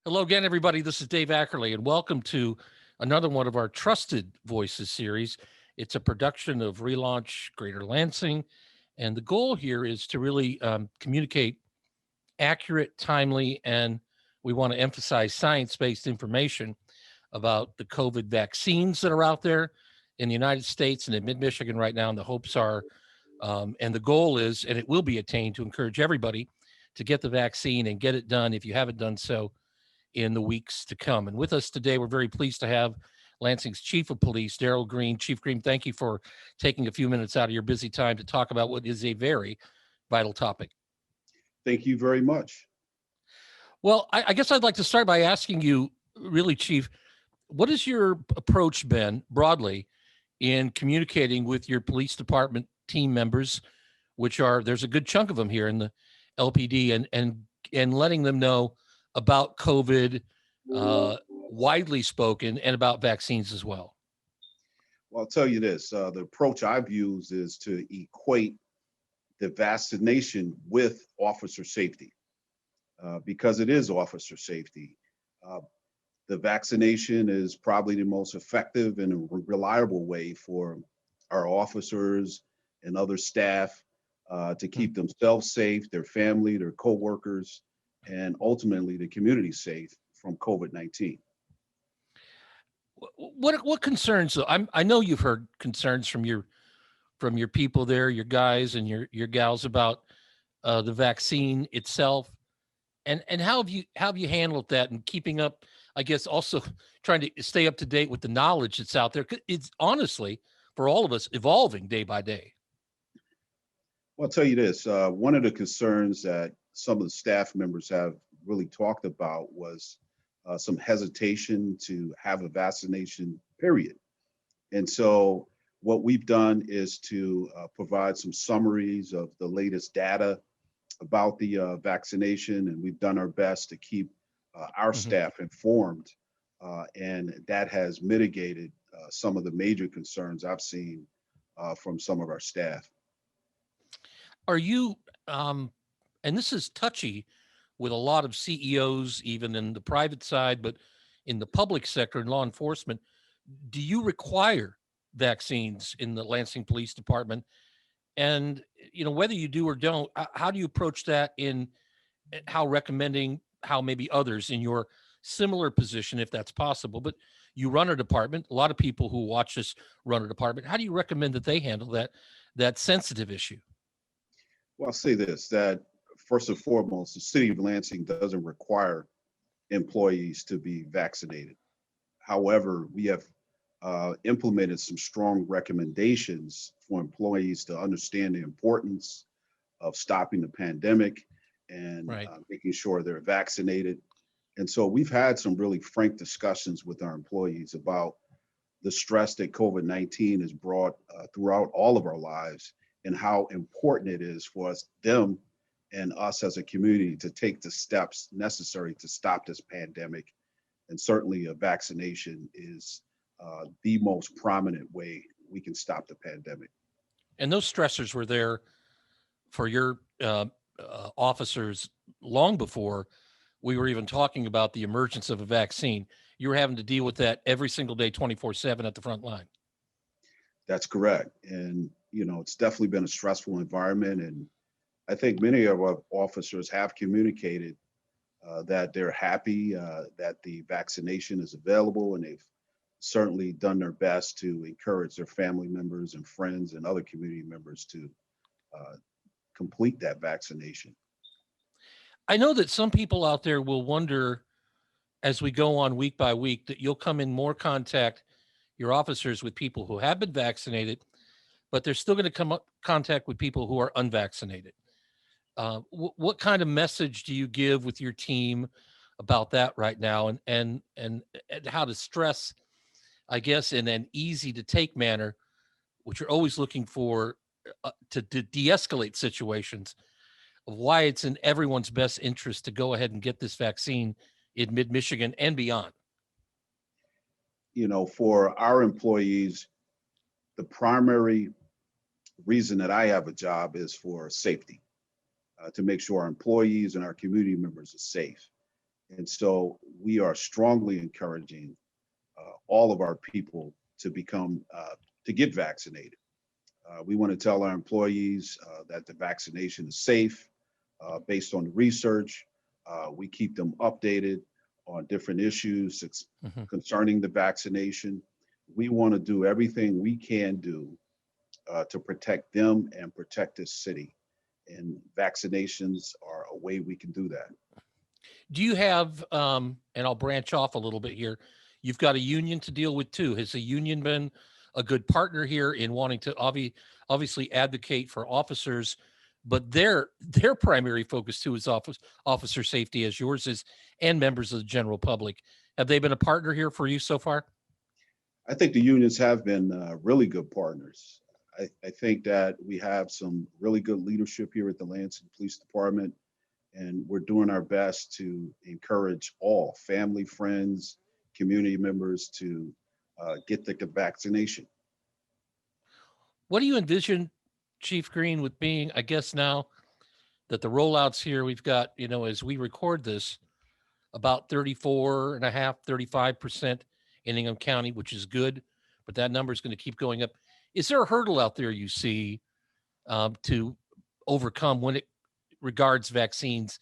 Hello again, everybody. This is Dave Akerly, and welcome to another one of our Trusted Voices series. It's a production of Relaunch Greater Lansing, and the goal here is to really communicate accurate, timely, and we want to emphasize science-based information about the COVID vaccines that are out there in the United States and in mid-Michigan right now. And the hopes are, and the goal is, and it will be attained, to encourage everybody to get the vaccine and get it done if you haven't done so in the weeks to come. And with us today, we're very pleased to have Lansing's Chief of Police, Daryl Green. Chief Green, thank you for taking a few minutes out of your busy time to talk about what is a very vital topic. Thank you very much. Well, I guess I'd like to start by asking you, really, Chief, what has your approach been broadly in communicating with your police department team members, which are, there's a good chunk of them here in the LPD, and letting them know about COVID, widely spoken, and about vaccines as well? Well, I'll tell you this, the approach I've used is to equate the vaccination with officer safety, because it is officer safety. Uh, the vaccination is probably the most effective and reliable way for our officers and other staff to keep themselves safe, their family, their coworkers, and ultimately the community safe from COVID-19. What concerns though? I know you've heard concerns from your people there, your guys and your gals about the vaccine itself, and how have you handled that and keeping up? I guess also trying to stay up to date with the knowledge that's out there. 'Cause it's honestly, for all of us, evolving day by day. Well, I'll tell you this, one of the concerns that some of the staff members have really talked about was some hesitation to have a vaccination period. And so what we've done is to provide some summaries of the latest data about the vaccination, and we've done our best to keep our Mhm. staff informed. And that has mitigated some of the major concerns I've seen from some of our staff. Are you, um, and this is touchy with a lot of CEOs, even in the private side, but in the public sector and law enforcement, do you require vaccines in the Lansing Police Department? And whether you do or don't, how do you approach that in how recommending how maybe others in your similar position, if that's possible, but you run a department, a lot of people who watch this run a department. How do you recommend that they handle that sensitive issue? Well, I'll say this, that first and foremost, the city of Lansing doesn't require employees to be vaccinated. However, we have implemented some strong recommendations for employees to understand the importance of stopping the pandemic and Right. making sure they're vaccinated. And so we've had some really frank discussions with our employees about the stress that COVID-19 has brought throughout all of our lives and how important it is for them and us as a community to take the steps necessary to stop this pandemic. And certainly a vaccination is the most prominent way we can stop the pandemic. And those stressors were there for your officers long before we were even talking about the emergence of a vaccine. You were having to deal with that every single day, 24/7 at the front line. That's correct. And, it's definitely been a stressful environment. And I think many of our officers have communicated that they're happy that the vaccination is available, and they've certainly done their best to encourage their family members and friends and other community members to uh, complete that vaccination. I know that some people out there will wonder as we go on week by week that you'll come in more contact, your officers, with people who have been vaccinated, but they're still going to come up contact with people who are unvaccinated. What kind of message do you give with your team about that right now, and how to stress, I guess, in an easy to take manner, which you're always looking for to de-escalate situations, of why it's in everyone's best interest to go ahead and get this vaccine in mid Michigan and beyond? For our employees, the primary reason that I have a job is for safety, to make sure our employees and our community members are safe. And so we are strongly encouraging all of our people to to get vaccinated. We want to tell our employees that the vaccination is safe based on the research. We keep them updated on different issues Mhm. concerning the vaccination. We want to do everything we can do to protect them and protect this city. And vaccinations are a way we can do that. Do you have, and I'll branch off a little bit here. You've got a union to deal with too. Has the union been a good partner here in wanting to obviously advocate for officers, but their primary focus too is officer safety, as yours is, and members of the general public. Have they been a partner here for you so far? I think the unions have been really good partners. I think that we have some really good leadership here at the Lansing Police Department, and we're doing our best to encourage all family, friends, community members to get the vaccination. What do you envision, Chief Green, with being, I guess now that the rollouts here, we've got, as we record this, about 34 and a half, 35% in Ingham County, which is good, but that number is going to keep going up. Is there a hurdle out there you see to overcome when it regards vaccines,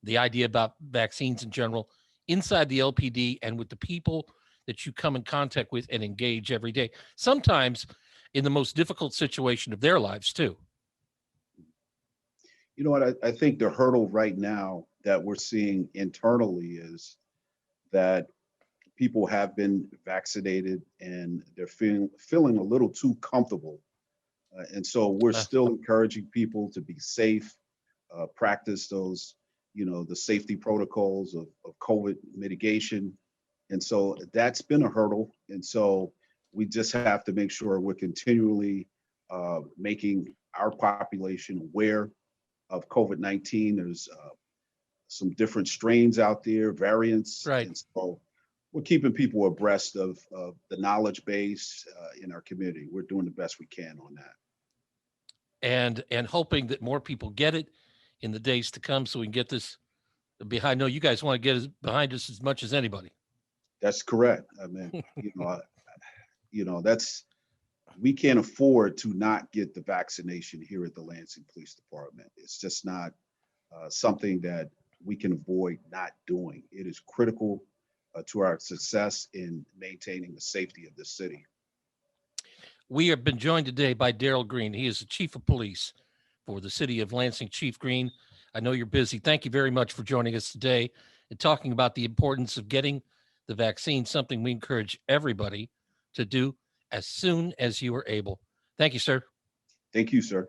the idea about vaccines in general, inside the LPD and with the people that you come in contact with and engage every day, sometimes in the most difficult situation of their lives too? You know what? I think the hurdle right now that we're seeing internally is that people have been vaccinated and they're feeling a little too comfortable. And so we're Uh, still encouraging people to be safe, practice those, the safety protocols of COVID mitigation. And so that's been a hurdle. And so we just have to make sure we're continually making our population aware of COVID-19. There's some different strains out there, variants. right. And so we're keeping people abreast of the knowledge base in our community. We're doing the best we can on that. And hoping that more people get it in the days to come so we can get this behind. I know you guys want to get behind us as much as anybody. That's correct. I mean, that's we can't afford to not get the vaccination here at the Lansing Police Department. It's just not something that we can avoid not doing. It is critical to our success in maintaining the safety of the city. We have been joined today by Daryl Green. He is the chief of police for the city of Lansing. Chief Green, I know you're busy. Thank you very much for joining us today and talking about the importance of getting the vaccine, something we encourage everybody to do as soon as you are able. Thank you, sir. Thank you, sir.